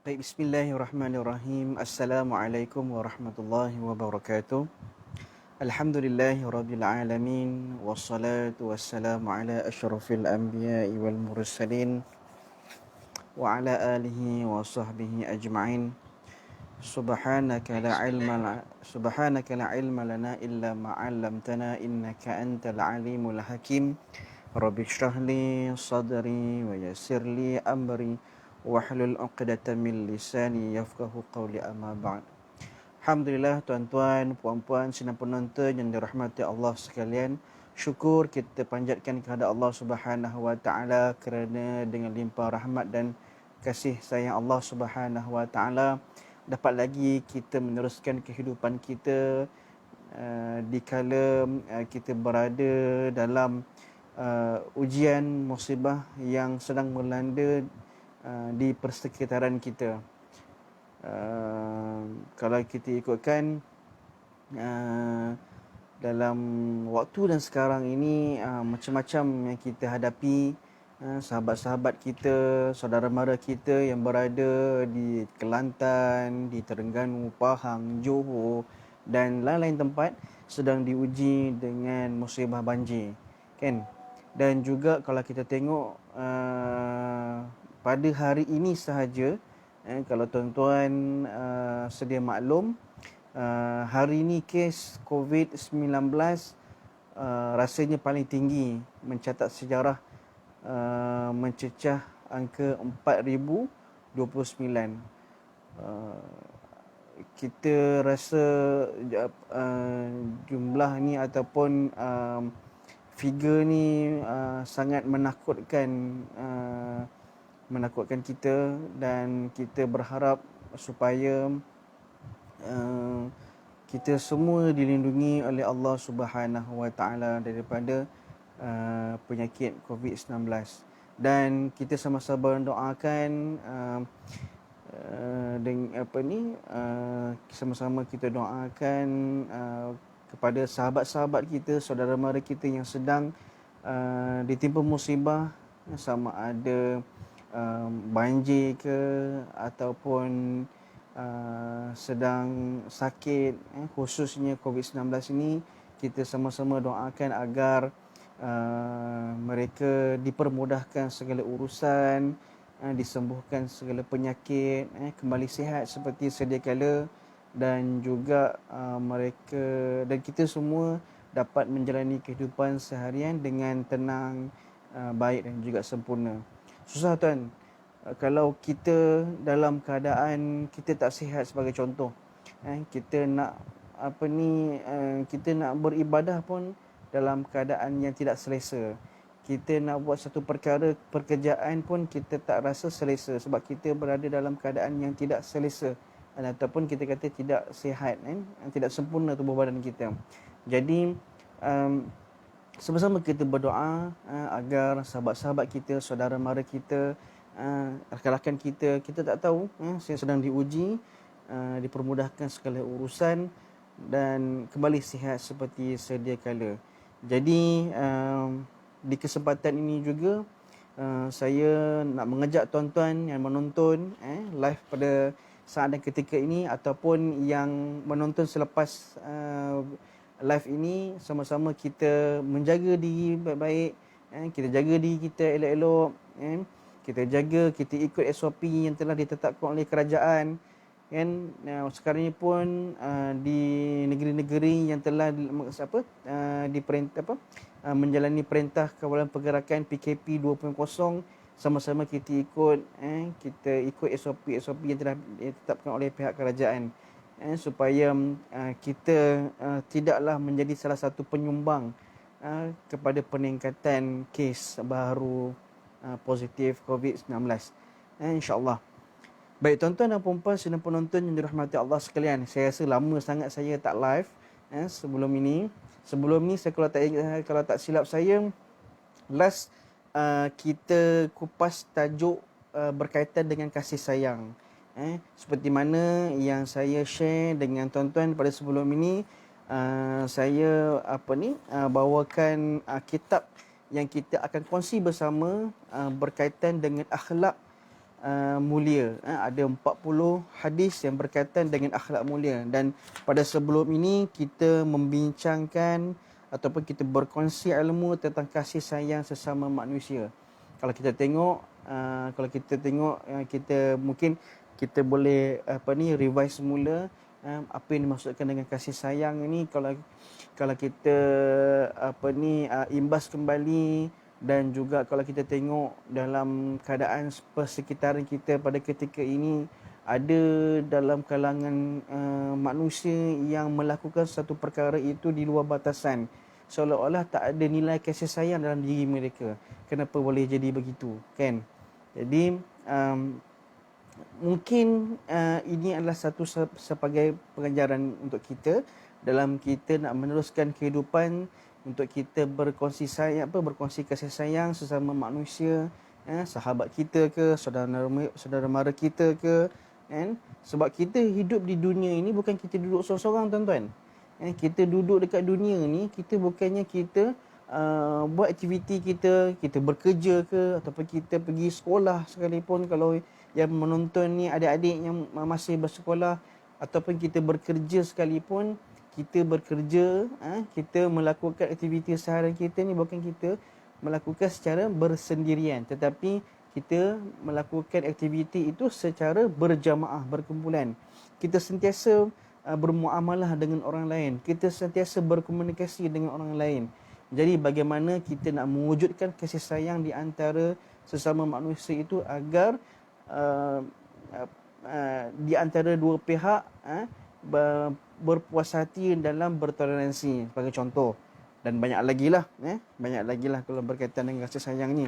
Baik, bismillahirrahmanirrahim. Assalamualaikum warahmatullahi wabarakatuh. Alhamdulillahi rabbil alamin. Wassalatu wassalamu ala asyrafil anbiya'i wal mursalin. Wa ala alihi wa sahbihi ajma'in. Subhanaka la ilma lana illa ma 'allamtana innaka antal alimul hakim. Rabbi shrah li sadri wa yassir li amri wahlul 'uqdatam min lisani yafqahu qawli amma ba'd. Alhamdulillah, tuan-tuan, puan-puan, sidang penonton yang dirahmati Allah sekalian. Syukur kita panjatkan kepada Allah Subhanahu Wa Taala kerana dengan limpah rahmat dan kasih sayang Allah Subhanahu Wa Taala dapat lagi kita meneruskan kehidupan kita dikala kita berada dalam ujian musibah yang sedang melanda di persekitaran kita. Kalau kita ikutkan dalam waktu dan sekarang ini macam-macam yang kita hadapi. Sahabat-sahabat kita, saudara mara kita yang berada di Kelantan, di Terengganu, Pahang, Johor dan lain-lain tempat sedang diuji dengan musibah banjir, kan? Dan juga kalau kita tengok pada hari ini sahaja, kalau tuan-tuan sedia maklum, hari ini kes COVID-19 rasanya paling tinggi, mencatat sejarah mencecah angka 4,029. Kita rasa jumlah ni ataupun figure ni sangat menakutkan kita, dan kita berharap supaya kita semua dilindungi oleh Allah Subhanahu Wa Taala daripada penyakit COVID-19. Dan kita sama-sama doakan sama-sama kita doakan kepada sahabat-sahabat kita, saudara mara kita yang sedang ditimpa musibah, sama ada banjir ke ataupun sedang sakit, khususnya COVID-19 ini. Kita sama-sama doakan agar mereka dipermudahkan segala urusan, disembuhkan segala penyakit, kembali sihat seperti sedia kala, dan juga mereka dan kita semua dapat menjalani kehidupan seharian dengan tenang, baik dan juga sempurna. Susah tuan, kalau kita dalam keadaan kita tak sihat. Sebagai contoh, kita nak kita nak beribadah pun dalam keadaan yang tidak selesa. Kita nak buat satu pekerjaan pun kita tak rasa selesa sebab kita berada dalam keadaan yang tidak selesa, ataupun kita kata tidak sihat, tidak sempurna tubuh badan kita. Jadi sama-sama kita berdoa agar sahabat-sahabat kita, saudara mara kita, rakan-rakan kita tak tahu sedang diuji, dipermudahkan segala urusan dan kembali sihat seperti sedia kala. Jadi di kesempatan ini juga saya nak mengajak tuan-tuan yang menonton live pada saat dan ketika ini, ataupun yang menonton selepas live ini, sama-sama kita menjaga diri baik-baik, kita jaga diri kita elok-elok, kita ikut SOP yang telah ditetapkan oleh kerajaan, kan. Sekarang ini pun di negeri-negeri yang telah menjalani perintah kawalan pergerakan PKP 2.0, sama-sama kita ikut SOP yang telah ditetapkan oleh pihak kerajaan, supaya kita tidaklah menjadi salah satu penyumbang kepada peningkatan kes baru positif COVID-19, insya-Allah. Baik tuan-tuan dan puan-puan sidang penonton yang dirahmati Allah sekalian, saya rasa lama sangat saya tak live sebelum ini. Sebelum ni saya kalau tak silap saya, last kita kupas tajuk berkaitan dengan kasih sayang. Seperti mana yang saya share dengan tuan-tuan pada sebelum ini, saya bawakan kitab yang kita akan kongsi bersama berkaitan dengan akhlak mulia. Ada 40 hadis yang berkaitan dengan akhlak mulia, dan pada sebelum ini kita membincangkan ataupun kita berkongsi ilmu tentang kasih sayang sesama manusia. Kalau kita tengok kita mungkin kita boleh revise semula apa yang dimaksudkan dengan kasih sayang ini. Kalau kita imbas kembali, dan juga kalau kita tengok dalam keadaan persekitaran kita pada ketika ini, ada dalam kalangan manusia yang melakukan satu perkara itu di luar batasan, seolah-olah tak ada nilai kasih sayang dalam diri mereka. Kenapa boleh jadi begitu, kan? Jadi mungkin ini adalah satu sebagai pengajaran untuk kita dalam kita nak meneruskan kehidupan, untuk kita berkongsi kasih sayang sesama manusia, sahabat kita ke, saudara mara kita ke, kan? Sebab kita hidup di dunia ini bukan kita duduk seorang-seorang, tuan-tuan. Kita duduk dekat dunia ni, kita bukannya kita buat aktiviti kita bekerja ke, ataupun kita pergi sekolah sekalipun. Kalau yang menonton ni adik-adik yang masih bersekolah, ataupun kita bekerja sekalipun, kita bekerja, kita melakukan aktiviti seharian kita ni bukan kita melakukan secara bersendirian, tetapi kita melakukan aktiviti itu secara berjamaah, berkumpulan. Kita sentiasa bermuamalah dengan orang lain, kita sentiasa berkomunikasi dengan orang lain. Jadi bagaimana kita nak mewujudkan kasih sayang di antara sesama manusia itu agar di antara dua pihak berpuas hati dalam bertoleransi, sebagai contoh. Dan banyak lagi lah kalau berkaitan dengan kasih sayang ni.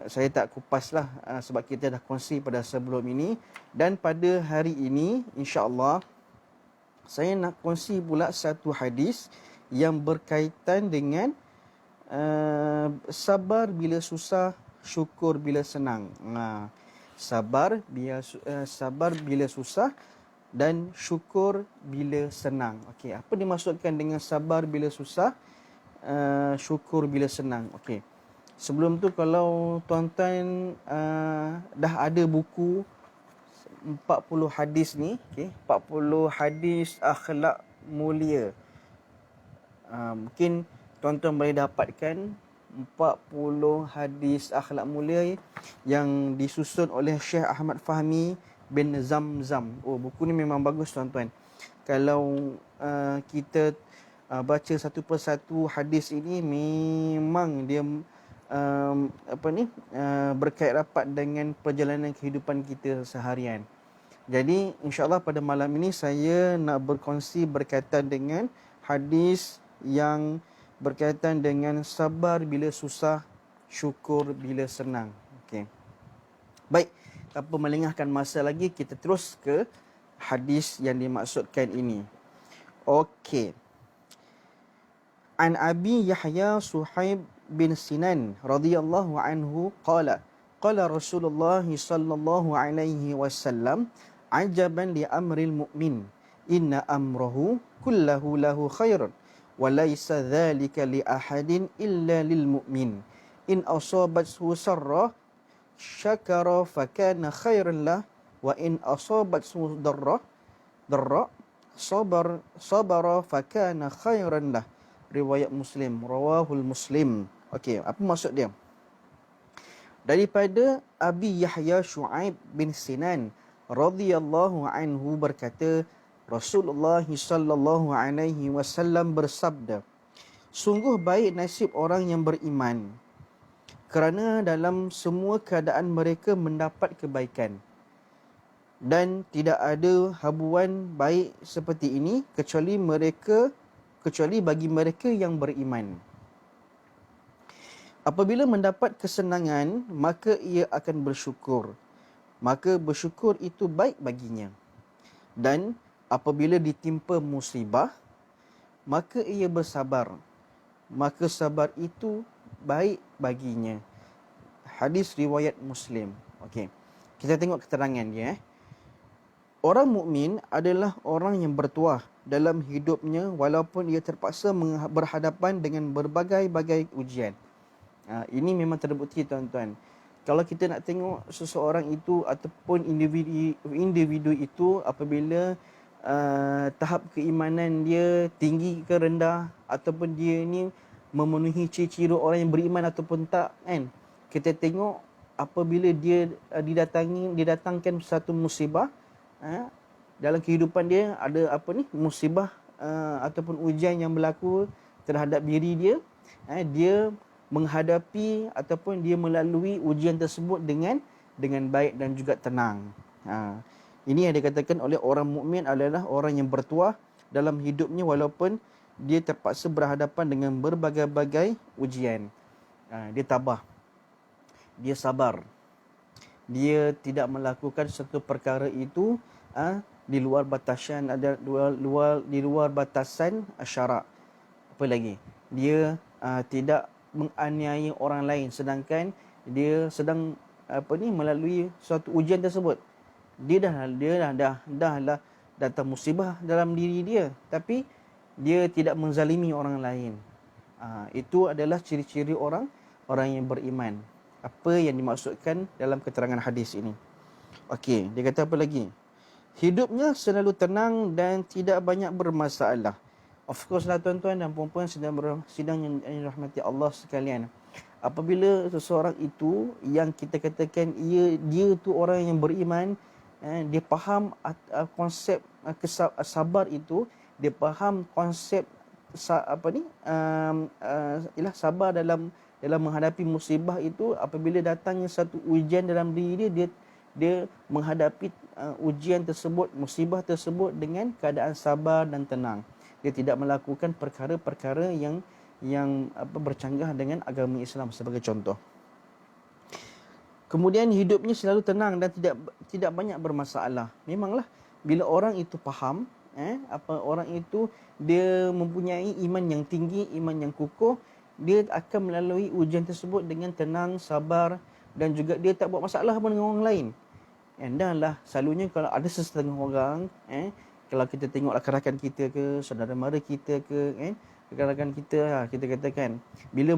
Saya tak kupas lah sebab kita dah kongsi pada sebelum ini. Dan pada hari ini insya-Allah saya nak kongsi pula satu hadis yang berkaitan dengan sabar bila susah, syukur bila senang. Sabar bila susah dan syukur bila senang. Okey, apa dimaksudkan dengan sabar bila susah, syukur bila senang? Okey. Sebelum tu, kalau tuan-tuan dah ada buku 40 hadis ni, okey, 40 hadis akhlak mulia. Mungkin tuan-tuan boleh dapatkan 40 hadis akhlak mulia yang disusun oleh Syekh Ahmad Fahmi bin Zamzam. Buku ni memang bagus, tuan-tuan. Kalau kita baca satu persatu hadis ini, memang dia berkait rapat dengan perjalanan kehidupan kita seharian. Jadi insya-Allah pada malam ini saya nak berkongsi berkaitan dengan hadis yang berkaitan dengan sabar bila susah, syukur bila senang. Okey. Baik, tanpa melengahkan masa lagi, kita terus ke hadis yang dimaksudkan ini. Okey. An Abi Yahya Suhaib bin Sinan radhiyallahu anhu qala Rasulullah sallallahu alaihi wasallam, ajaban li amril mu'min, inna amrahu kullahu lahu khairun wa laysa dhalika li ahadin illa lil mu'min, in asabathu sarra syakara fakana khairan lah, wa in asabathu darra sabara fakana khairan lah. Riwayat Muslim, rawahul Muslim. Okey, apa maksud dia? Daripada Abi Yahya Shu'aib bin Sinan radhiyallahu anhu berkata, Rasulullah sallallahu alaihi wasallam bersabda, sungguh baik nasib orang yang beriman, kerana dalam semua keadaan mereka mendapat kebaikan, dan tidak ada habuan baik seperti ini kecuali bagi mereka yang beriman. Apabila mendapat kesenangan, maka ia akan bersyukur. Maka bersyukur itu baik baginya. Dan apabila ditimpa musibah, maka ia bersabar. Maka sabar itu baik baginya. Hadis riwayat Muslim. Okey. Kita tengok keterangan dia. Orang mukmin adalah orang yang bertuah dalam hidupnya walaupun ia terpaksa berhadapan dengan berbagai-bagai ujian. Ini memang terbukti, tuan-tuan. kalau kita nak tengok seseorang itu ataupun individu itu apabila tahap keimanan dia tinggi ke rendah, ataupun dia ni memenuhi ciri-ciri orang yang beriman ataupun tak, kan, kita tengok apabila dia didatangkan satu musibah, dalam kehidupan dia ada musibah ataupun ujian yang berlaku terhadap diri dia, dia menghadapi ataupun dia melalui ujian tersebut dengan baik dan juga tenang. Ini yang dikatakan oleh orang mukmin adalah orang yang bertuah dalam hidupnya walaupun dia terpaksa berhadapan dengan berbagai-bagai ujian. Dia tabah, dia sabar, dia tidak melakukan satu perkara itu di luar batasan di luar batasan syarak. Apa lagi? Dia tidak menganiaya orang lain sedangkan dia sedang melalui suatu ujian tersebut. Dia dah datang musibah dalam diri dia, tapi dia tidak menzalimi orang lain. Itu adalah ciri-ciri orang yang beriman. Apa yang dimaksudkan dalam keterangan hadis ini? Okey, dia kata apa lagi? Hidupnya selalu tenang dan tidak banyak bermasalah. Of course lah tuan-tuan dan puan-puan sidang yang dirahmati Allah sekalian. Apabila seseorang itu yang kita katakan dia tu orang yang beriman, dia faham konsep sabar itu, dia faham konsep sabar dalam menghadapi musibah itu. Apabila datangnya satu ujian dalam diri dia menghadapi ujian tersebut, musibah tersebut dengan keadaan sabar dan tenang. Dia tidak melakukan perkara-perkara yang bercanggah dengan agama Islam sebagai contoh. Kemudian hidupnya selalu tenang dan tidak banyak bermasalah. Memanglah bila orang itu faham, orang itu dia mempunyai iman yang tinggi, iman yang kukuh, dia akan melalui ujian tersebut dengan tenang, sabar, dan juga dia tak buat masalah pun dengan orang lain. Dan lah selalunya kalau ada sesetengah orang, kalau kita tengok rakan-rakan kita ke, saudara mara kita ke, rakan-rakan kita, kita katakan bila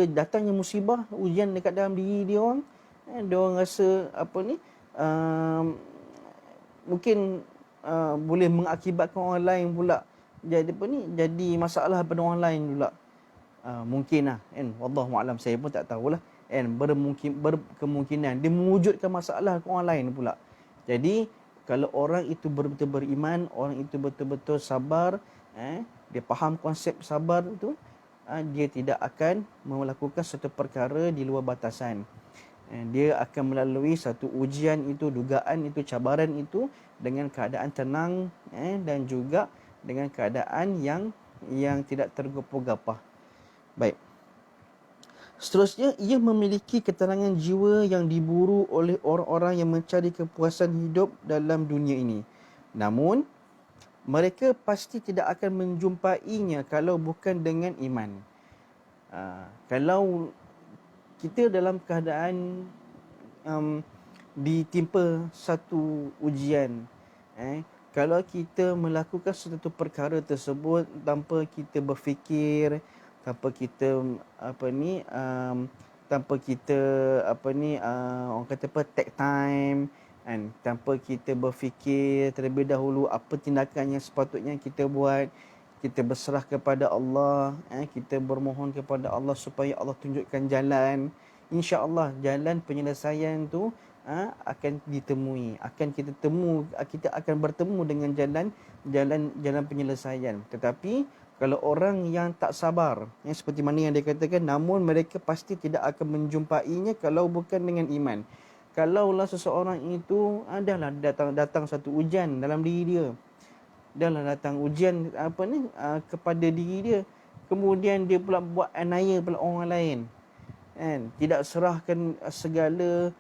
datangnya musibah, ujian dekat dalam diri dia orang, dia orang rasa mungkin boleh mengakibatkan orang lain pula jadi masalah pada orang lain pula. Mungkinlah, wallahu a'lam, saya pun tak tahulah, berkemungkinan dia mewujudkan masalah ke orang lain pula. Jadi kalau orang itu betul-betul beriman, orang itu betul-betul sabar, dia faham konsep sabar itu, dia tidak akan melakukan satu perkara di luar batasan. Dia akan melalui satu ujian itu, dugaan itu, cabaran itu dengan keadaan tenang, dan juga dengan keadaan yang tidak tergopoh-gapoh. Baik. Seterusnya, ia memiliki ketenangan jiwa yang diburu oleh orang-orang yang mencari kepuasan hidup dalam dunia ini. Namun, mereka pasti tidak akan menjumpainya kalau bukan dengan iman. Kalau kita dalam keadaan ditimpa satu ujian, kalau kita melakukan satu perkara tersebut tanpa kita berfikir, tanpa kita orang kata take time, kan, tanpa kita berfikir terlebih dahulu apa tindakan yang sepatutnya kita buat, kita berserah kepada Allah, kita bermohon kepada Allah supaya Allah tunjukkan jalan, insya-Allah jalan penyelesaian tu akan ditemui, kita akan bertemu dengan jalan penyelesaian. Tetapi kalau orang yang tak sabar, seperti mana yang dia katakan, namun mereka pasti tidak akan menjumpainya kalau bukan dengan iman. Kalaulah seseorang itu adalah datang satu ujian dalam diri dia, adalah datang ujian kepada diri dia, kemudian dia pula buat aniaya pula orang lain, tidak serahkan segala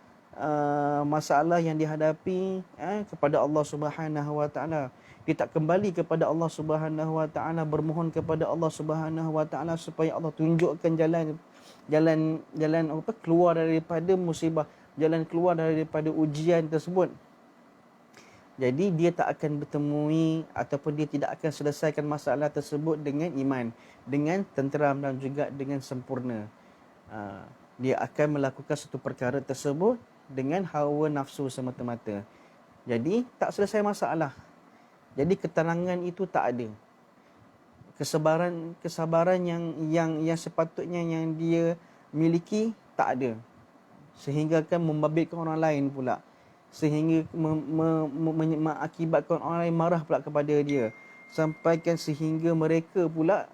masalah yang dihadapi kepada Allah Subhanahu Wa Taala. Dia tak kembali kepada Allah Subhanahu Wa Taala, bermohon kepada Allah Subhanahu Wa Taala supaya Allah tunjukkan jalan keluar daripada musibah, jalan keluar daripada ujian tersebut. Jadi dia tak akan bertemui ataupun dia tidak akan selesaikan masalah tersebut dengan iman, dengan tenteram dan juga dengan sempurna. dia akan melakukan satu perkara tersebut dengan hawa nafsu semata-mata. Jadi tak selesai masalah. Jadi ketenangan itu tak ada. Kesabaran yang sepatutnya yang dia miliki tak ada. Sehingga kan membabitkan orang lain pula. Sehingga mengakibatkan orang lain marah pula kepada dia. Sampaikan sehingga mereka pula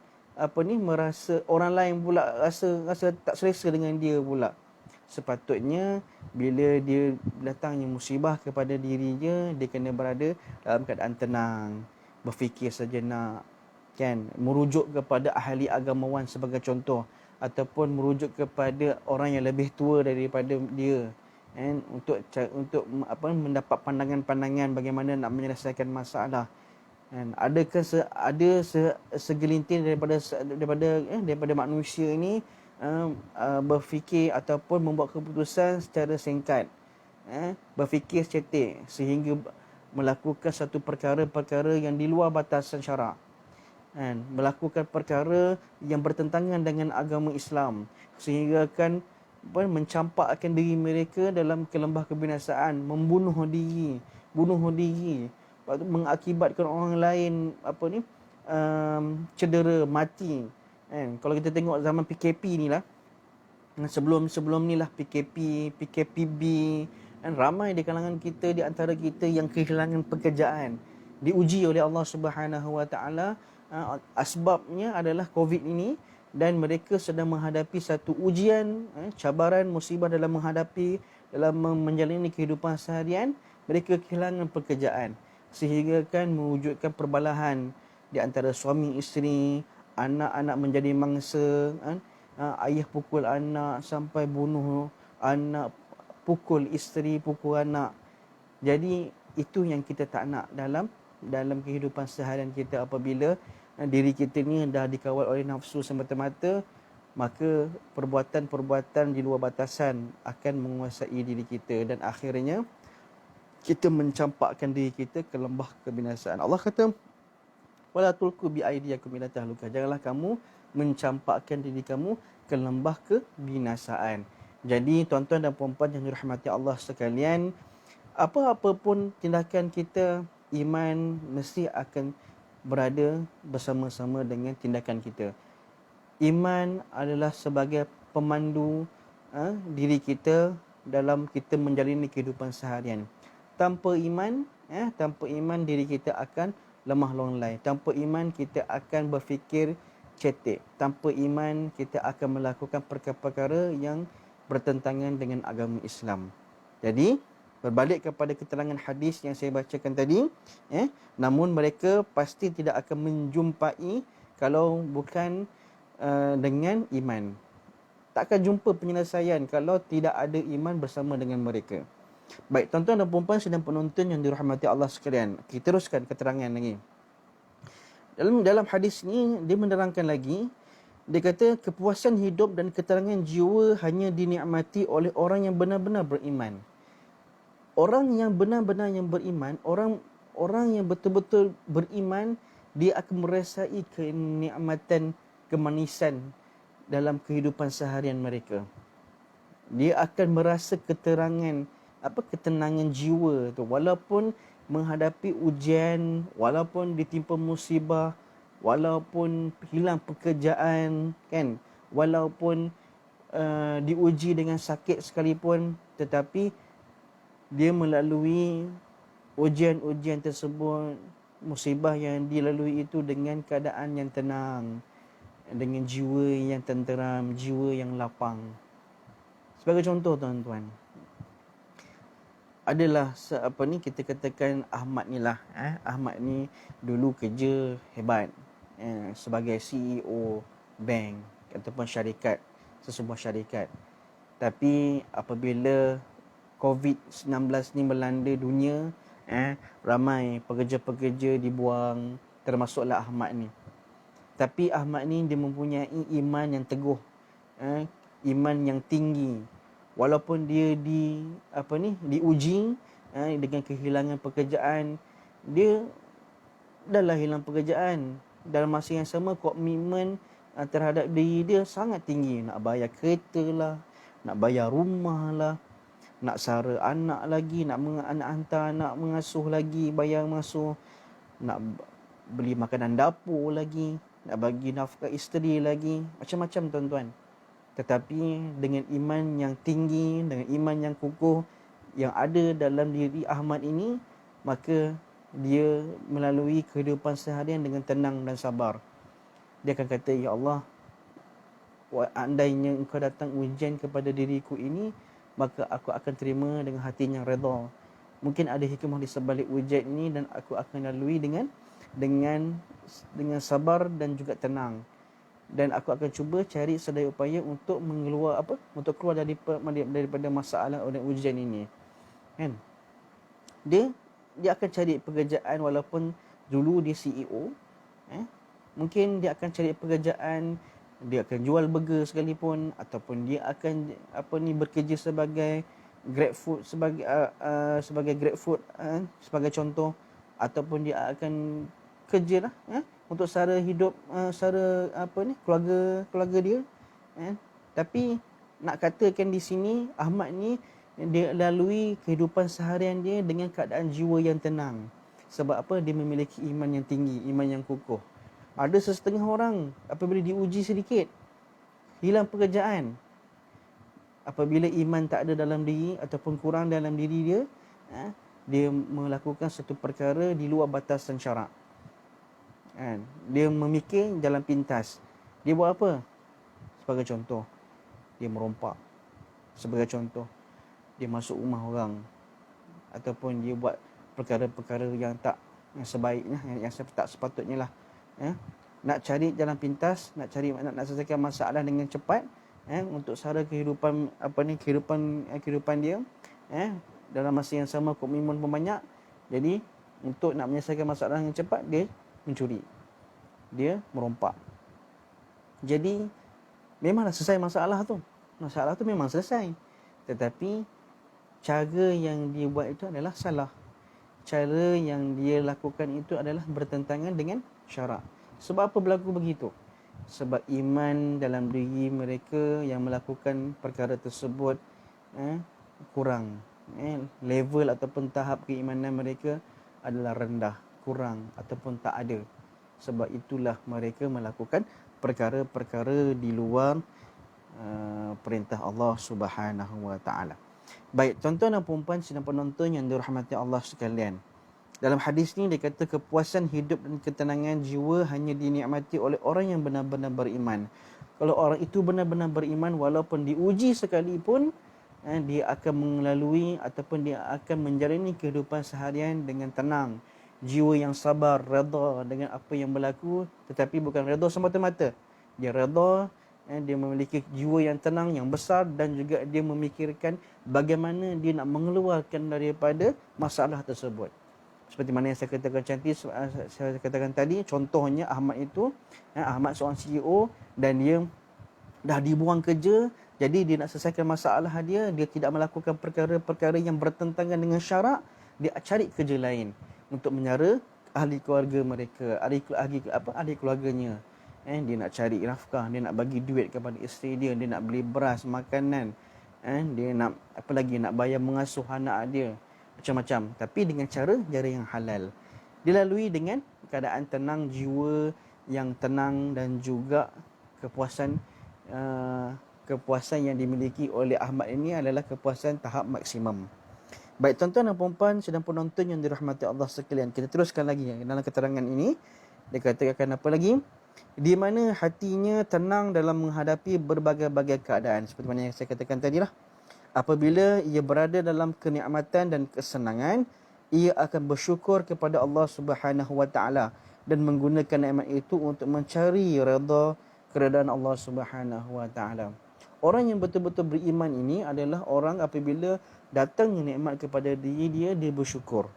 merasa orang lain pula rasa tak selesa dengan dia pula. Sepatutnya bila dia datangnya musibah kepada dirinya, dia kena berada dalam keadaan tenang, berfikir sejenak, kan, merujuk kepada ahli agamawan sebagai contoh, ataupun merujuk kepada orang yang lebih tua daripada dia, kan, untuk mendapat pandangan-pandangan bagaimana nak menyelesaikan masalah. Kan, segelintir daripada manusia ini berfikir ataupun membuat keputusan secara singkat, berfikir cetek sehingga melakukan satu perkara-perkara yang di luar batasan syarak, kan, melakukan perkara yang bertentangan dengan agama Islam sehingga akan mencampakkan diri mereka dalam ke lembah kebinasaan, bunuh diri, mengakibatkan orang lain cedera, mati. Kalau kita tengok zaman PKP ni lah, sebelum ni lah PKPB, kan, ramai di kalangan kita, di antara kita yang kehilangan pekerjaan, diuji oleh Allah Subhanahu Wa Taala. Asbabnya adalah COVID ini, dan mereka sedang menghadapi satu ujian, cabaran, musibah dalam menjalani kehidupan seharian. Mereka kehilangan pekerjaan sehingga kan mewujudkan perbalahan di antara suami isteri, anak-anak menjadi mangsa, kan? Ayah pukul anak sampai bunuh anak, pukul isteri, pukul anak. Jadi itu yang kita tak nak dalam kehidupan seharian kita. Apabila diri kita ni dah dikawal oleh nafsu semata-mata, maka perbuatan-perbuatan di luar batasan akan menguasai diri kita, dan akhirnya kita mencampakkan diri kita ke lembah kebinasaan. Allah kata, wala tulqu bi aydiyakum ila tahlukah. Janganlah kamu mencampakkan diri kamu ke lembah kebinasaan. Jadi tuan-tuan dan puan-puan yang dirahmati Allah sekalian, apa-apa pun tindakan kita, iman mesti akan berada bersama-sama dengan tindakan kita. Iman adalah sebagai pemandu diri kita dalam kita menjalani kehidupan seharian. Tanpa iman diri kita akan lemah longlai. Tanpa iman kita akan berfikir cetek. Tanpa iman kita akan melakukan perkara-perkara yang bertentangan dengan agama Islam. Jadi berbalik kepada keterangan hadis yang saya bacakan tadi, namun mereka pasti tidak akan menjumpai kalau bukan dengan iman. Tak akan jumpa penyelesaian kalau tidak ada iman bersama dengan mereka. Baik, tuan-tuan dan puan-puan sedang penonton yang dirahmati Allah sekalian, kita teruskan keterangan lagi. Dalam hadis ni dia menerangkan lagi, dia kata kepuasan hidup dan keterangan jiwa hanya dinikmati oleh orang yang benar-benar beriman. Orang yang benar-benar yang beriman, orang yang betul-betul beriman, dia akan merasai kenikmatan, kemanisan dalam kehidupan seharian mereka. Dia akan merasa ketenangan jiwa tu, walaupun menghadapi ujian, walaupun ditimpa musibah, walaupun hilang pekerjaan, kan, walaupun diuji dengan sakit sekalipun, tetapi dia melalui ujian-ujian tersebut, musibah yang dilalui itu dengan keadaan yang tenang, dengan jiwa yang tenteram, jiwa yang lapang. Sebagai contoh tuan-tuan, adalah kita katakan Ahmad ni lah, Ahmad ni dulu kerja hebat sebagai CEO bank ataupun sesebuah syarikat. Tapi apabila COVID-19 ni melanda dunia, ramai pekerja-pekerja dibuang, termasuklah Ahmad ni. Tapi Ahmad ni dia mempunyai iman yang teguh, iman yang tinggi. Walaupun dia diuji dengan kehilangan pekerjaan, dia dah hilang pekerjaan, dalam masa yang sama komitmen terhadap diri dia sangat tinggi. Nak bayar kereta lah, nak bayar rumah lah, nak sara anak lagi, nak hantar anak mengasuh lagi, bayar mengasuh, nak beli makanan dapur lagi, nak bagi nafkah isteri lagi, macam-macam tuan-tuan. Tetapi dengan iman yang tinggi, dengan iman yang kukuh yang ada dalam diri Ahmad ini, maka dia melalui kehidupan seharian dengan tenang dan sabar. Dia akan kata, ya Allah, andainya engkau datang ujian kepada diriku ini, maka aku akan terima dengan hati yang redha. Mungkin ada hikmah di sebalik ujian ini dan aku akan lalui dengan sabar dan juga tenang. Dan aku akan cuba cari sedaya upaya untuk untuk keluar daripada masalah dan ujian ini. Kan? Dia akan cari pekerjaan walaupun dulu dia CEO. Mungkin dia akan cari pekerjaan, dia akan jual burger sekalipun, ataupun dia akan bekerja sebagai GrabFood sebagai GrabFood sebagai contoh, ataupun dia akan kerja lah untuk sara hidup keluarga dia. Tapi nak katakan di sini Ahmad ni dia lalui kehidupan seharian dia dengan keadaan jiwa yang tenang. Sebab apa? Dia memiliki iman yang tinggi, iman yang kukuh. Ada setengah orang apabila diuji sedikit, hilang pekerjaan. Apabila iman tak ada dalam diri ataupun kurang dalam diri dia, dia melakukan satu perkara di luar batasan syarak. Dia memikir jalan pintas. Dia buat apa? Sebagai contoh, dia merompak. Sebagai contoh, dia masuk rumah orang, ataupun dia buat perkara-perkara yang sebaiknya, yang tak sepatutnya lah. Nak cari jalan pintas, nak selesaikan masalah dengan cepat, untuk sara kehidupan dia, dalam masa yang sama komitmen pun banyak. Jadi untuk nak menyelesaikan masalah yang cepat, dia mencuri, dia merompak. Jadi memanglah selesai masalah tu memang selesai, tetapi cara yang dia buat itu adalah salah. Cara yang dia lakukan itu adalah bertentangan dengan syarak. Sebab apa berlaku begitu? Sebab iman dalam diri mereka yang melakukan perkara tersebut kurang. Level ataupun tahap keimanan mereka adalah rendah, kurang ataupun tak ada. Sebab itulah mereka melakukan perkara-perkara di luar perintah Allah Subhanahu wa taala. Baik, tuan-tuan dan puan-puan sidang penonton yang dirahmati Allah sekalian. Dalam hadis ni dia kata kepuasan hidup dan ketenangan jiwa hanya dinikmati oleh orang yang benar-benar beriman. Kalau orang itu benar-benar beriman, walaupun diuji sekalipun, dia akan melalui ataupun dia akan menjalani kehidupan seharian dengan tenang. Jiwa yang sabar, redha dengan apa yang berlaku, tetapi bukan redha semata-mata. Dia redha, dia memiliki jiwa yang tenang, yang besar, dan juga dia memikirkan bagaimana dia nak mengeluarkan daripada masalah tersebut. Seperti mana yang saya katakan tadi, contohnya Ahmad itu, Ahmad seorang CEO dan dia dah dibuang kerja. Jadi dia nak selesaikan masalah dia tidak melakukan perkara-perkara yang bertentangan dengan syarak. Dia cari kerja lain untuk menyara ahli keluarga mereka, ahli keluarganya. Dia nak cari nafkah, dia nak bagi duit kepada isteri dia, dia nak beli beras, makanan, dia nak nak bayar mengasuh anak dia, macam-macam, tapi dengan cara yang halal. Dilalui dengan keadaan tenang, jiwa yang tenang, dan juga kepuasan yang dimiliki oleh Ahmad ini adalah kepuasan tahap maksimum. Baik, tuan-tuan dan puan-puan sedang penonton yang dirahmati Allah sekalian, kita teruskan lagi dalam keterangan ini. Dia katakan apa lagi? Di mana hatinya tenang dalam menghadapi berbagai-bagai keadaan. Seperti mana yang saya katakan tadi lah. Apabila ia berada dalam kenikmatan dan kesenangan, ia akan bersyukur kepada Allah Subhanahu wa taala dan menggunakan nikmat itu untuk mencari keredaan Allah Subhanahu wa taala. Orang yang betul-betul beriman ini adalah orang apabila datangnya nikmat kepada diri dia, dia bersyukur.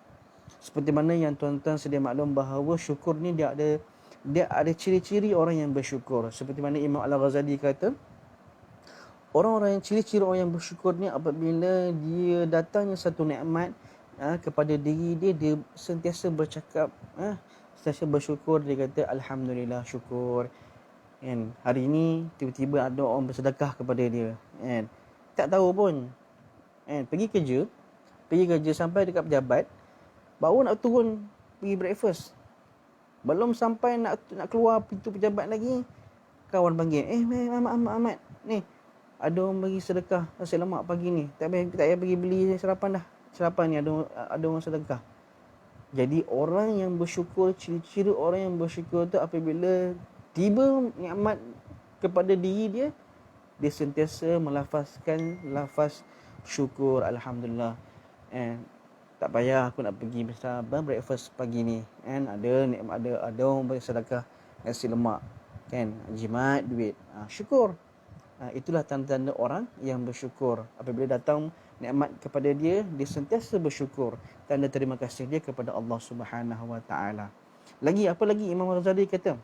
Seperti mana yang tuan-tuan sedia maklum bahawa syukur ni dia ada ciri-ciri orang yang bersyukur. Seperti mana Imam Al-Ghazali kata, orang-orang yang ciri-ciri orang yang bersyukur ni apabila dia datangnya satu nikmat kepada diri dia, dia sentiasa bercakap, sentiasa bersyukur. Dia kata alhamdulillah, syukur. Hari ini tiba-tiba ada orang bersedekah kepada dia, tak tahu pun. Pergi kerja sampai dekat pejabat, baru nak turun pergi breakfast. Belum sampai nak keluar pintu pejabat lagi, kawan panggil, Ahmad, ni ada orang bagi sedekah nasi lemak pagi ni. Tak payah pergi beli sarapan dah. Sarapan ni ada orang sedekah. Jadi orang yang bersyukur, ciri-ciri orang yang bersyukur tu apabila tiba nikmat kepada diri dia, dia sentiasa melafazkan lafaz syukur, alhamdulillah. Tak payah aku nak pergi breakfast pagi ni, ada orang bagi sedekah nasi lemak, kan, jimat duit, syukur. Itulah tanda-tanda orang yang bersyukur. Apabila datang nikmat kepada dia, dia sentiasa bersyukur, tanda terima kasih dia kepada Allah Subhanahu Wa Taala. Apa lagi Imam Ghazali kata,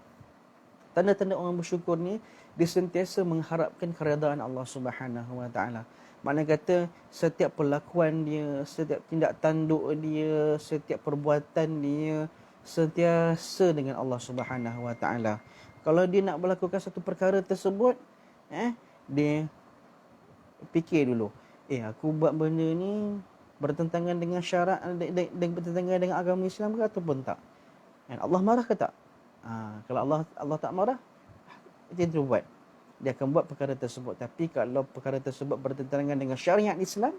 tanda-tanda orang bersyukur ni, dia sentiasa mengharapkan keredaan Allah Subhanahu Wa Taala. Makna kata setiap perlakuan dia, setiap tindak tanduk dia, setiap perbuatan dia sentiasa dengan Allah Subhanahu Wa Taala. Kalau dia nak melakukan satu perkara tersebut, dia fikir dulu, aku buat benda ni bertentangan dengan syarat dan bertentangan dengan agama Islam ke ataupun tak? Allah marah ke tak? Kalau Allah tak marah, dia terus buat. Dia akan buat perkara tersebut. Tapi kalau perkara tersebut bertentangan dengan syariat Islam,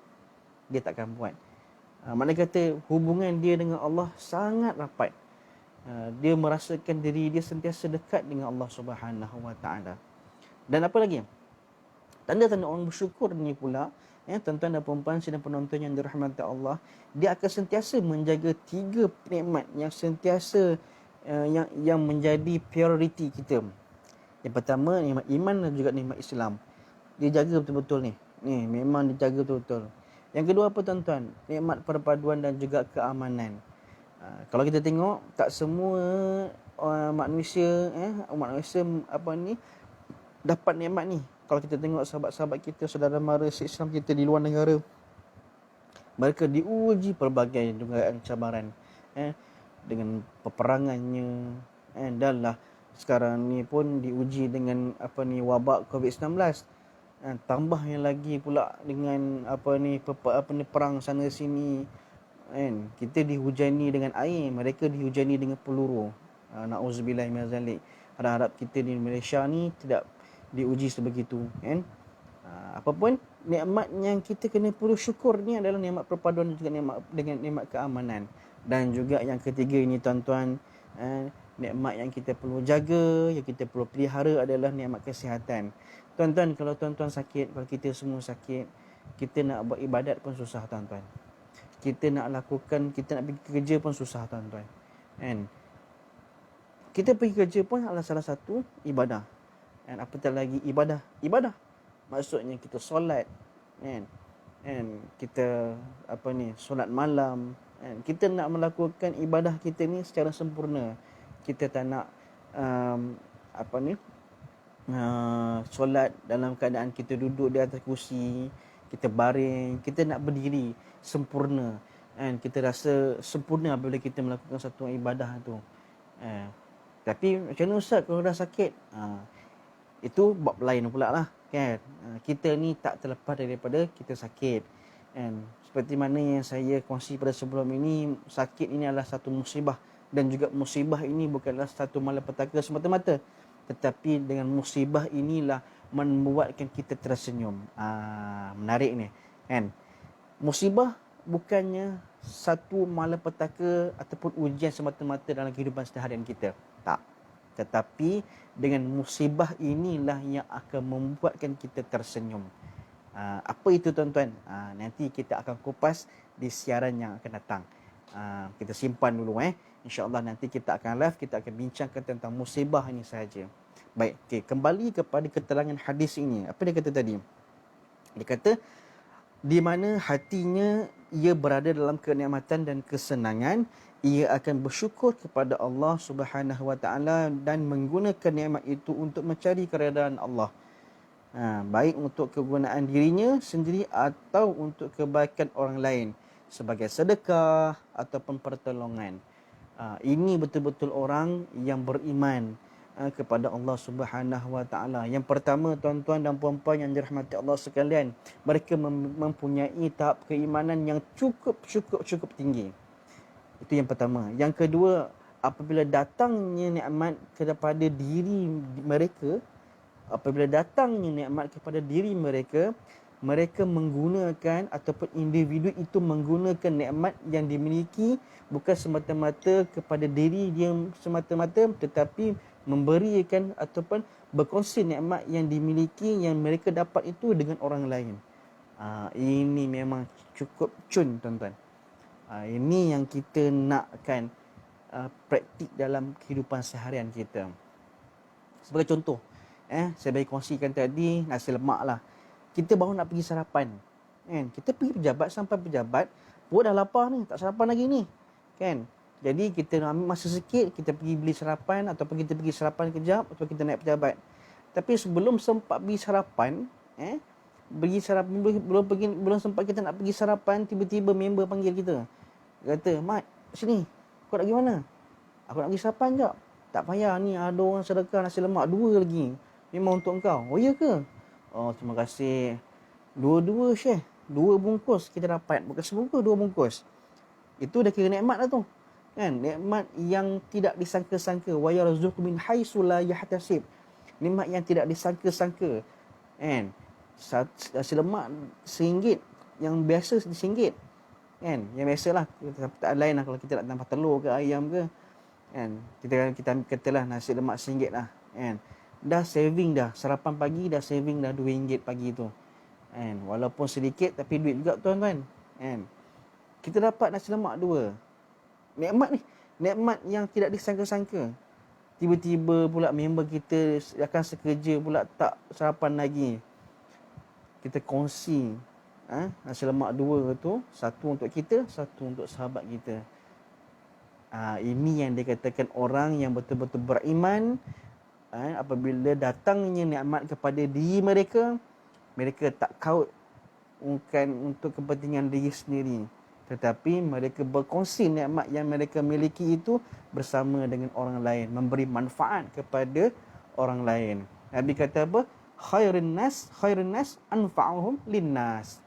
dia tak akan buat. Makna kata hubungan dia dengan Allah sangat rapat. Dia merasakan diri dia sentiasa dekat dengan Allah Subhanahu Wa Taala. Dan apa lagi? Tanda-tanda orang bersyukur ni pula, tuan-tuan dan puan-puan sidang penonton yang dirahmati Allah, dia akan sentiasa menjaga 3 nikmat yang sentiasa yang menjadi prioriti kita. Yang pertama, nikmat iman dan juga nikmat Islam. Dia jaga betul-betul ni. Memang dia jaga betul-betul. Yang kedua apa tuan-tuan? Nikmat perpaduan dan juga keamanan. Kalau kita tengok, tak semua umat manusia dapat nikmat ni. Kalau kita tengok sahabat-sahabat kita, saudara mara Islam kita di luar negara, mereka diuji pelbagai dugaan cabaran, dengan peperangannya, dan lah sekarang ni pun diuji dengan wabak COVID-19. Tambah yang lagi pula dengan perang sana sini, kita dihujani dengan air, mereka dihujani dengan peluru. Nauzubillah min zalik. Harap kita di Malaysia ni tidak diuji sebegitu, kan? Apapun nikmat yang kita kena perlu syukur ni adalah nikmat perpaduan dan juga nikmat keamanan. Dan juga yang ketiga ini tuan-tuan, nikmat yang kita perlu jaga, yang kita perlu pelihara adalah nikmat kesihatan. Tuan-tuan, kalau tuan-tuan sakit, kalau kita semua sakit, kita nak buat ibadat pun susah tuan-tuan. Kita nak pergi kerja pun susah tuan-tuan, kan? Kita pergi kerja pun adalah salah satu ibadah. Dan apatah lagi ibadah. Maksudnya kita solat, kan? Kita solat malam, kan? Kita nak melakukan ibadah kita ni secara sempurna. Kita tak nak solat dalam keadaan kita duduk di atas kursi, kita baring, kita nak berdiri sempurna, kan? Kita rasa sempurna apabila kita melakukan satu ibadah tu. Tapi macam mana Ustaz kalau dah sakit? Itu bab lain pula lah, kan? Kita ni tak terlepas daripada kita sakit, kan? Seperti mana yang saya kongsi pada sebelum ini, sakit ini adalah satu musibah. Dan juga musibah ini bukanlah satu malapetaka semata-mata, tetapi dengan musibah inilah membuatkan kita tersenyum. Menarik ni, kan? Musibah bukannya satu malapetaka ataupun ujian semata-mata dalam kehidupan seharian kita. Tak. Tetapi dengan musibah inilah yang akan membuatkan kita tersenyum. Apa itu tuan-tuan? Nanti kita akan kupas di siaran yang akan datang. Kita simpan dulu. InsyaAllah nanti kita akan live, kita akan bincangkan tentang musibah ini sahaja. Baik, kembali kepada keterangan hadis ini. Apa dia kata tadi? Dia kata, di mana hatinya ia berada dalam kenikmatan dan kesenangan, ia akan bersyukur kepada Allah Subhanahu Wa Taala dan menggunakan nikmat itu untuk mencari keredaan Allah. Baik untuk kegunaan dirinya sendiri atau untuk kebaikan orang lain sebagai sedekah ataupun pertolongan. Ini betul-betul orang yang beriman, kepada Allah Subhanahu Wa Taala. Yang pertama, tuan-tuan dan puan-puan yang dirahmati Allah sekalian, mereka mempunyai tahap keimanan yang cukup tinggi. Itu yang pertama. Yang kedua, apabila datangnya nikmat kepada diri mereka, mereka menggunakan ataupun individu itu menggunakan nikmat yang dimiliki bukan semata-mata kepada diri dia semata-mata, tetapi memberikan ataupun berkongsi nikmat yang dimiliki yang mereka dapat itu dengan orang lain. Ini memang cukup cun, tuan-tuan. Ini yang kita nakkan praktik dalam kehidupan seharian kita. Sebagai contoh, saya bagi kongsikan tadi nasi lemak lah. Kita baru nak pergi sarapan, kan? Kita pergi pejabat, sampai pejabat, perut dah lapar ni, tak sarapan lagi ni, kan? Jadi kita nak ambil masa sikit, kita pergi beli sarapan ataupun kita pergi sarapan kejap atau kita naik pejabat. Tapi sebelum sempat pergi sarapan, pergi sarapan belum sempat kita nak pergi sarapan, tiba-tiba member panggil kita. Kata, "Mat, sini. Kau nak pergi mana?" "Aku nak pergi sarapan jap." "Tak payah, ni ada orang sedekah nasi lemak 2 lagi. Memang untuk engkau." "Oh ya ke?" "Oh, terima kasih. 2 Syekh. 2 bungkus kita dapat. Bukan sebungkus, 2 bungkus." Itu dah kira nikmat dah tu. Kan? Nikmat yang tidak disangka-sangka. Wa yarzuqu min haitsu la yahtasib. Nikmat yang tidak disangka-sangka. Kan? Nasi lemak RM1, yang biasa RM1. Kan? Yang biasalah. Tak lain lah kalau kita nak tambah telur ke ayam ke. Kan? Kita katalah nasi lemak RM1 lah. Kan? Dah saving dah. Sarapan pagi dah saving dah RM2 pagi tu. Kan? Walaupun sedikit tapi duit juga, tuan-tuan. Kan? Kita dapat nasi lemak 2. Nikmat ni. Nikmat yang tidak disangka-sangka. Tiba-tiba pula member kita akan sekerja pula tak sarapan lagi. Kita kongsi nasi lemak 2 tu. 1 untuk kita, 1 untuk sahabat kita. Ini yang dikatakan orang yang betul-betul beriman. Apabila datangnya nikmat kepada diri mereka, mereka tak kaut bukan untuk kepentingan diri sendiri, tetapi mereka berkongsi nikmat yang mereka miliki itu bersama dengan orang lain, memberi manfaat kepada orang lain. Nabi kata apa? Khairun nas anfa'uhum linnas.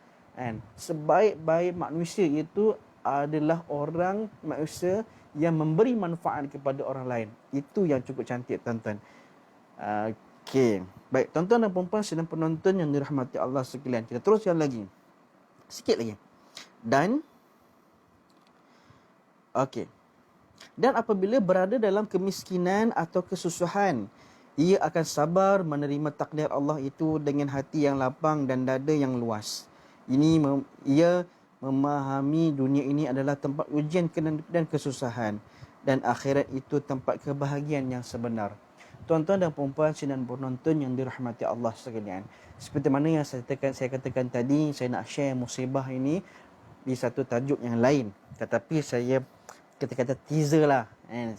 Sebaik-baik manusia itu adalah manusia yang memberi manfaat kepada orang lain. Itu yang cukup cantik, tuan-tuan. Okey. Baik, tuan-tuan dan puan-puan sedang penonton yang dirahmati Allah sekalian. Kita teruskan lagi. Sikit lagi. Dan apabila berada dalam kemiskinan atau kesusahan, ia akan sabar menerima takdir Allah itu dengan hati yang lapang dan dada yang luas. Ia memahami dunia ini adalah tempat ujian dan kesusahan, dan akhirat itu tempat kebahagiaan yang sebenar. Tuan-tuan dan puan-puan sedang penonton yang dirahmati Allah sekalian, seperti mana yang saya katakan tadi, saya nak share musibah ini di satu tajuk yang lain. Tetapi saya kata teaser lah,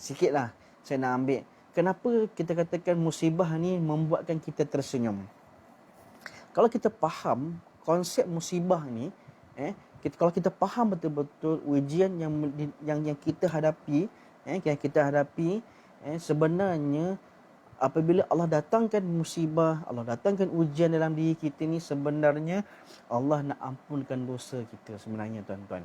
sikit lah saya nak ambil. Kenapa kita katakan musibah ni membuatkan kita tersenyum? Kalau kita faham konsep musibah ni, kalau kita faham betul-betul ujian yang kita hadapi, sebenarnya apabila Allah datangkan musibah, Allah datangkan ujian dalam diri kita ni, sebenarnya Allah nak ampunkan dosa kita sebenarnya, tuan-tuan.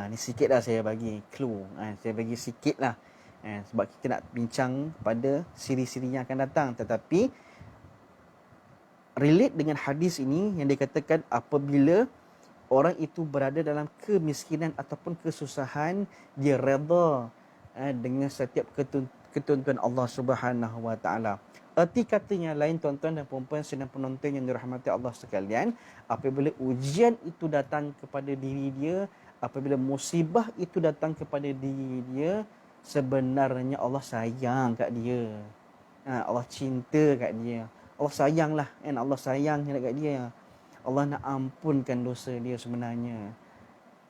Ni sikit lah saya bagi clue. Saya bagi sikit lah. Sebab kita nak bincang pada siri-siri yang akan datang. Tetapi relate dengan hadis ini yang dikatakan apabila orang itu berada dalam kemiskinan ataupun kesusahan, dia redha dengan setiap ketentuan Allah Subhanahu Wa Taala. Erti katanya lain, tuan-tuan dan puan-puan sedang penonton yang dirahmati Allah sekalian, apabila ujian itu datang kepada diri dia, apabila musibah itu datang kepada diri dia, sebenarnya Allah sayang kat dia. Allah cinta kat dia. Allah sayanglah, Allah sayang kat dia. Allah nak ampunkan dosa dia sebenarnya.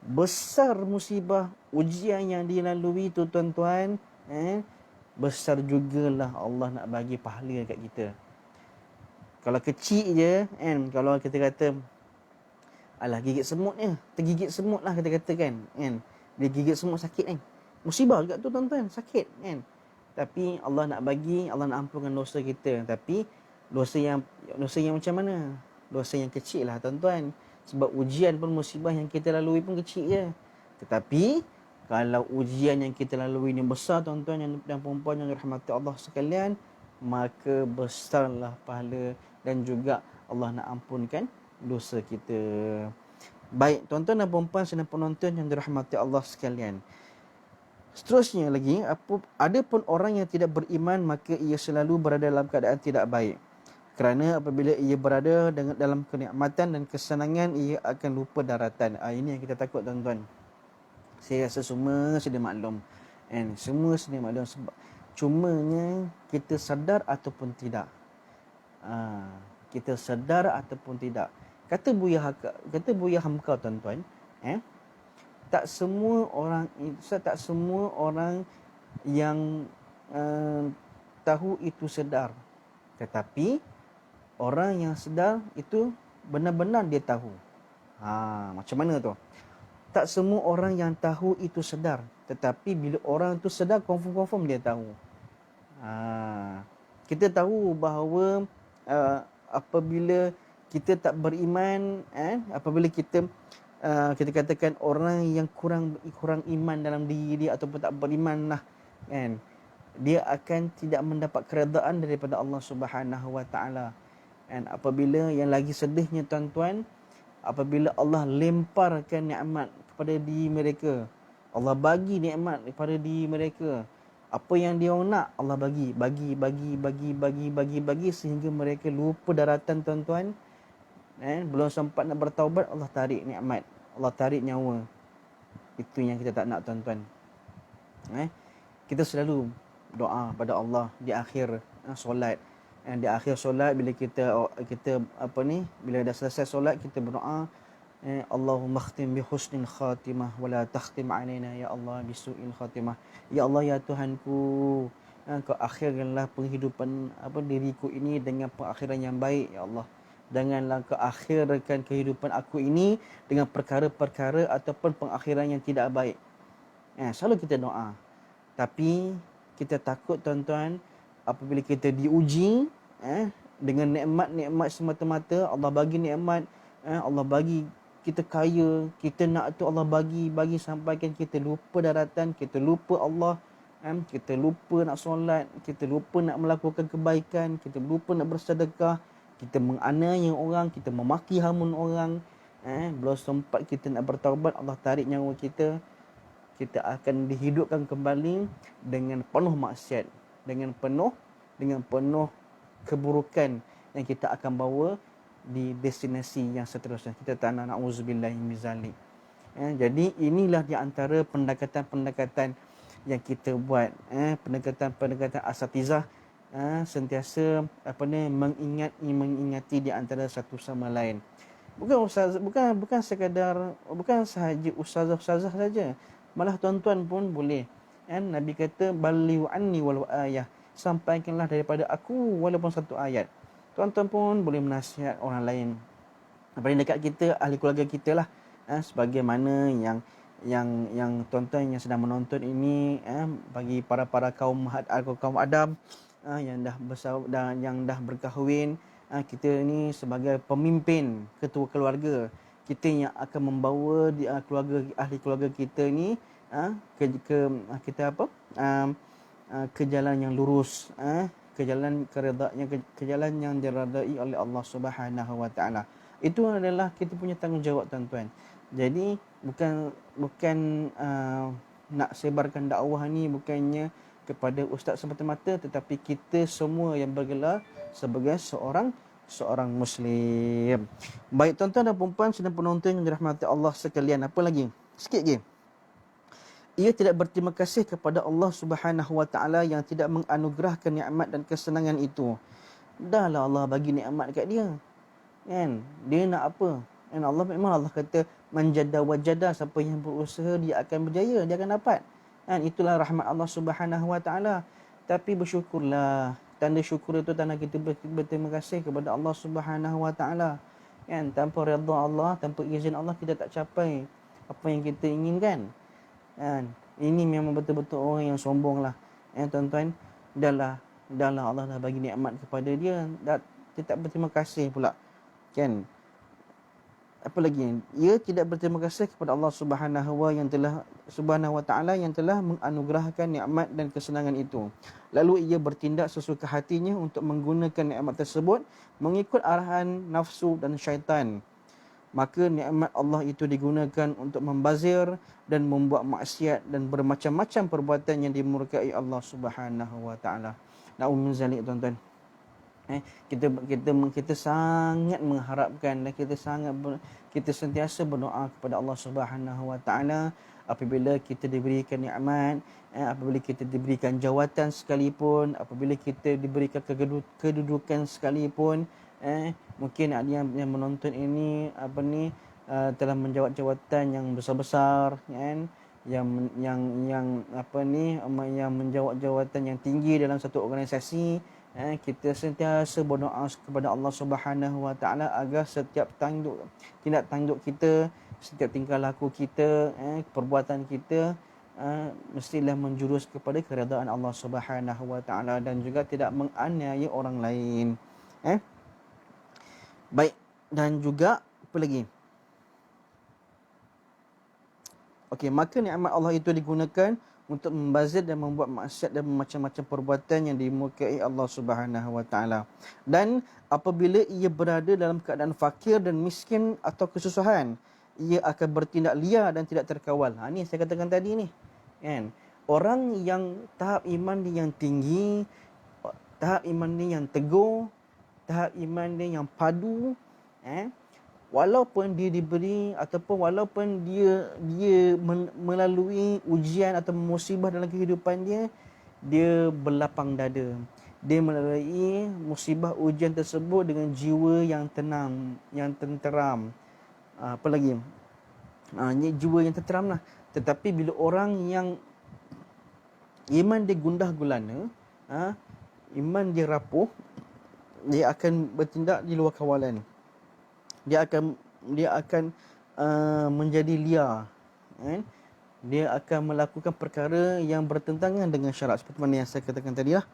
Besar musibah, ujian yang dilalui tu, tuan-tuan, besar jugalah Allah nak bagi pahala kat kita. Kalau kecil je, kalau kita kata, alah gigit semut ni, tergigit semut lah kita kata kan. Dia gigit semut sakit kan. Musibah juga tu, tuan-tuan, sakit kan. Tapi Allah nak bagi, Allah nak ampunkan dosa kita. Tapi dosa yang macam mana? Dosa yang kecil lah tuan-tuan. Sebab ujian pun, musibah yang kita lalui pun kecil je. Tetapi kalau ujian yang kita lalui ni besar tuan-tuan dan puan-puan yang dirahmati Allah sekalian, maka besarlah pahala dan juga Allah nak ampunkan dosa kita. Baik, tuan-tuan dan puan-puan sedang penonton yang dirahmati Allah sekalian. Seterusnya lagi, ada pun orang yang tidak beriman, maka ia selalu berada dalam keadaan tidak baik. Kerana apabila ia berada dalam kenikmatan dan kesenangan, ia akan lupa daratan. Ini yang kita takut tuan-tuan. Saya rasa semua sedia maklum. Semua sedia maklum. Sebab cumanya kita sadar ataupun tidak. Kita sadar ataupun tidak. Kata Buya Hamka tuan-tuan, tak semua orang yang tahu itu sedar. Tetapi orang yang sedar itu benar-benar dia tahu. Macam mana tu? Tak semua orang yang tahu itu sedar. Tetapi bila orang tu sedar, confirm dia tahu. Kita tahu bahawa apabila kita tak beriman, apabila kita katakan orang yang kurang iman dalam diri dia ataupun tak beriman lah, kan, dia akan tidak mendapat keredaan daripada Allah Subhanahu Wa Taala. Dan apabila yang lagi sedihnya tuan-tuan, apabila Allah lemparkan nikmat kepada diri mereka, Allah bagi nikmat kepada diri mereka, apa yang dia nak Allah bagi sehingga mereka lupa daratan tuan-tuan. Belum sempat nak bertaubat, Allah tarik nikmat, Allah tarik nyawa. Itu yang kita tak nak tuan-tuan. Kita selalu doa pada Allah di akhir solat. Di akhir solat, bila kita bila dah selesai solat, kita berdoa, Allahumma khtim bi husnil khatimah wa la takhtim alaina ya Allah bi su'il khatimah. Ya Allah, ya Tuhanku, Kau akhirkanlah penghidupan diriku ini dengan pengakhiran yang baik ya Allah. Janganlah Kau akhirkan kehidupan aku ini dengan perkara-perkara ataupun pengakhiran yang tidak baik. Selalu kita doa. Tapi kita takut tuan-tuan, apabila kita diuji dengan nikmat-nikmat semata-mata, Allah bagi nikmat, Allah bagi kita kaya, kita nak tu Allah bagi sampaikan kita lupa daratan, kita lupa Allah, kita lupa nak solat, kita lupa nak melakukan kebaikan, kita lupa nak bersedekah, kita menganiaya orang, kita memaki hamun orang, belum sempat kita nak bertaubat, Allah tarik nyawa kita. Kita akan dihidupkan kembali dengan penuh maksiat, dengan penuh keburukan yang kita akan bawa di destinasi yang seterusnya. Kita tak nak, na'udzubillahi min zalik. Jadi inilah di antara pendekatan-pendekatan yang kita buat, pendekatan-pendekatan asatizah, sentiasa mengingati di antara satu sama lain. Bukan sahaja ustazah saja, malah tuan-tuan pun boleh. Nabi kata balighu anni walau ayah, sampaikanlah daripada aku walaupun satu ayat. Tuan-tuan pun boleh menasihat orang lain paling dekat kita, ahli keluarga kita lah, sebagaimana yang tuan-tuan yang sedang menonton ini, bagi para kaum Adam yang dah besar dan yang dah berkahwin, kita ni sebagai pemimpin, ketua keluarga, kita yang akan membawa ahli keluarga kita ni ke jalan yang lurus, ke jalan yang diredai oleh Allah Subhanahu Wa Taala. Itu adalah kita punya tanggungjawab tuan-tuan. Jadi bukan nak sebarkan dakwah ni bukannya kepada ustaz semata-mata, tetapi kita semua yang bergelar sebagai seorang Muslim. Baik tuan-tuan dan puan-puan sedang penonton yang dirahmati Allah sekalian, apa lagi? Sikit lagi. Ia tidak berterima kasih kepada Allah Subhanahu Wa Taala yang tidak menganugerahkan nikmat dan kesenangan itu. Dahlah Allah bagi nikmat dekat dia, kan? Dia nak apa? Allah kata manjada wajada, siapa yang berusaha dia akan berjaya, dia akan dapat. Itulah rahmat Allah Subhanahu Wa Taala. Tapi bersyukurlah. Tanda syukur itu tanda kita berterima kasih kepada Allah Subhanahu Wa Taala. Tanpa redha Allah, tanpa izin Allah, kita tak capai apa yang kita inginkan. Ini memang betul-betul orang yang sombong lah, tuan-tuan. dah lah Allah dah bagi nikmat kepada dia, dia tak berterima kasih pula, kan? Apa lagi? Ia tidak berterima kasih kepada Allah Subhanahu wa taala yang telah menganugerahkan nikmat dan kesenangan itu. Lalu ia bertindak sesuka hatinya untuk menggunakan nikmat tersebut mengikut arahan nafsu dan syaitan. Maka nikmat Allah itu digunakan untuk membazir dan membuat maksiat dan bermacam-macam perbuatan yang dimurkai Allah Subhanahu wa taala. Na'udzu min zalik, tuan-tuan. Kita sangat mengharapkan dan kita sentiasa berdoa kepada Allah Subhanahu wa taala apabila kita diberikan nikmat, apabila kita diberikan jawatan sekalipun, apabila kita diberikan kedudukan sekalipun, mungkin ada yang menonton ini telah menjawat jawatan yang besar-besar, kan, yang menjawat jawatan yang tinggi dalam satu organisasi. Kita sentiasa berdoa kepada Allah Subhanahu wa taala agar setiap tindak tanduk kita, setiap tingkah laku kita, perbuatan kita mestilah menjurus kepada keredaan Allah Subhanahu wa taala dan juga tidak menganiaya orang lain. Baik, dan juga apa lagi? Okey, maka nikmat Allah itu digunakan untuk membazir dan membuat maksiat dan macam-macam perbuatan yang dimurkai Allah Subhanahu wa taala. Dan apabila ia berada dalam keadaan fakir dan miskin atau kesusahan, ia akan bertindak liar dan tidak terkawal. Ni saya katakan tadi ni, kan? Orang yang tahap iman dia yang tinggi, tahap iman dia yang teguh, tahap iman dia yang padu, walaupun dia diberi ataupun walaupun dia melalui ujian atau musibah dalam kehidupan dia berlapang dada. Dia melalui musibah ujian tersebut dengan jiwa yang tenang, yang tenteram. Apa lagi? Jiwa yang tenteram lah. Tetapi bila orang yang iman dia gundah gulana, iman dia rapuh, dia akan bertindak di luar kawalan. Dia akan menjadi liar, kan? Dia akan melakukan perkara yang bertentangan dengan syarak seperti mana yang saya katakan tadi lah.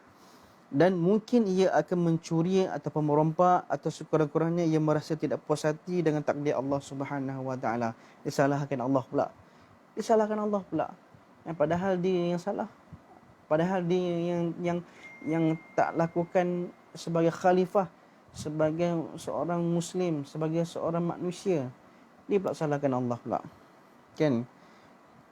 Dan mungkin ia akan mencuri ataupun merompak atau sekurang-kurangnya ia merasa tidak puas hati dengan takdir Allah Subhanahu wa taala. Dia salahkan Allah pula. Padahal dia yang salah. Padahal dia yang tak lakukan sebagai khalifah, sebagai seorang Muslim, sebagai seorang manusia. Dia pula salahkan Allah pula, kan?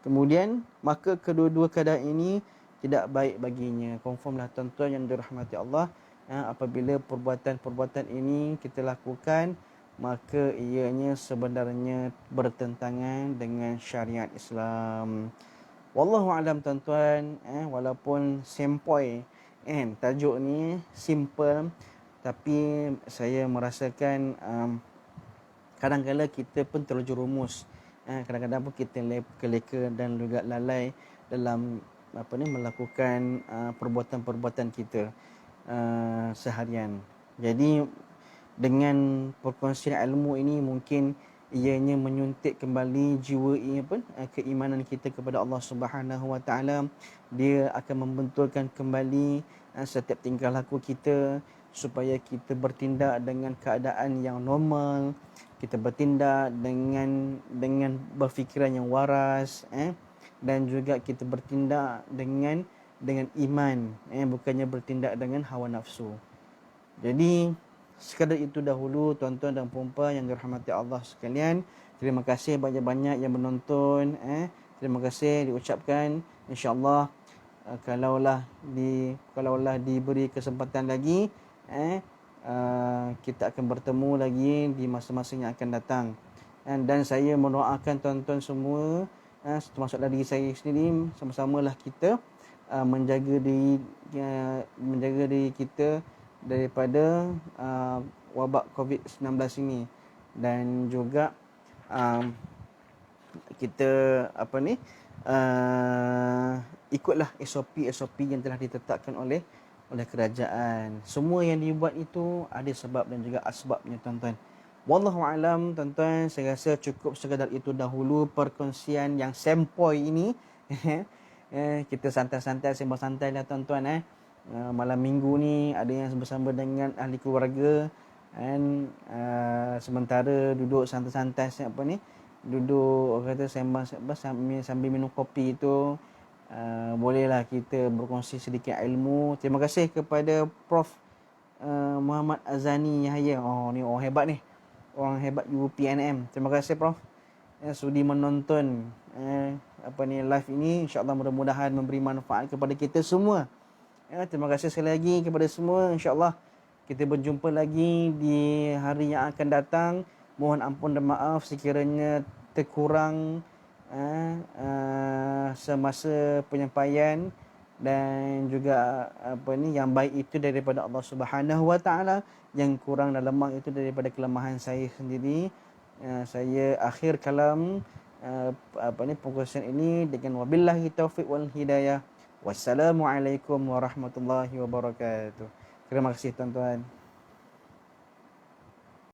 Kemudian maka kedua-dua keadaan ini tidak baik baginya. Confirmlah tuan-tuan yang dirahmati Allah, apabila perbuatan-perbuatan ini kita lakukan, maka ianya sebenarnya bertentangan dengan syariat Islam. Wallahu alam, tuan-tuan. Walaupun sempoi, tajuk ni simple, tapi saya merasakan kadang-kadang kita pun terlalu rumus. Kadang-kadang pun kita leka dan juga lalai dalam melakukan perbuatan-perbuatan kita seharian. Jadi dengan perkongsian ilmu ini mungkin ianya menyuntik kembali jiwa keimanan kita kepada Allah Subhanahu wa taala. Dia akan membentulkan kembali setiap tingkah laku kita supaya kita bertindak dengan keadaan yang normal, kita bertindak dengan berfikiran yang waras, dan juga kita bertindak dengan iman, bukannya bertindak dengan hawa nafsu. Jadi sekadar itu dahulu, tuan-tuan dan puan-puan yang dirahmati Allah sekalian. Terima kasih banyak-banyak yang menonton. Terima kasih diucapkan. InsyaAllah kalaulah diberi kesempatan lagi, kita akan bertemu lagi di masa-masa yang akan datang. Dan saya mendoakan tuan-tuan semua, termasuk diri saya sendiri, sama-samalah kita menjaga diri kita daripada wabak COVID-19 ini. Dan juga kita ikutlah SOP yang telah ditetapkan oleh kerajaan. Semua yang dibuat itu ada sebab dan juga asbabnya, tuan-tuan. Wallahu alam, tuan-tuan. Saya rasa cukup sekadar itu dahulu perkongsian yang sempoi ini. Kita santai-santai, sembang santai lah, tuan-tuan. malam minggu ni ada yang bersama dengan ahli keluarga kan, sementara duduk santai-santai apa ni, duduk orang kata sembang sambil minum kopi tu, bolehlah kita berkongsi sedikit ilmu. Terima kasih kepada Prof Muhammad Azani Yahya. Oh ni orang hebat ni, orang hebat UPNM. Terima kasih Prof sudi menonton apa ni live ini. InsyaAllah mudah-mudahan memberi manfaat kepada kita semua. Terima kasih sekali lagi kepada semua. InsyaAllah kita berjumpa lagi di hari yang akan datang. Mohon ampun dan maaf sekiranya terkurang semasa penyampaian, dan juga apa ni, yang baik itu daripada Allah Subhanahu Wa Taala, yang kurang dan lemah itu daripada kelemahan saya sendiri. Saya akhir kalam apa ni perkongsian ini dengan wabillahi taufiq wal hidayah. Wassalamualaikum warahmatullahi wabarakatuh. Terima kasih tuan-tuan.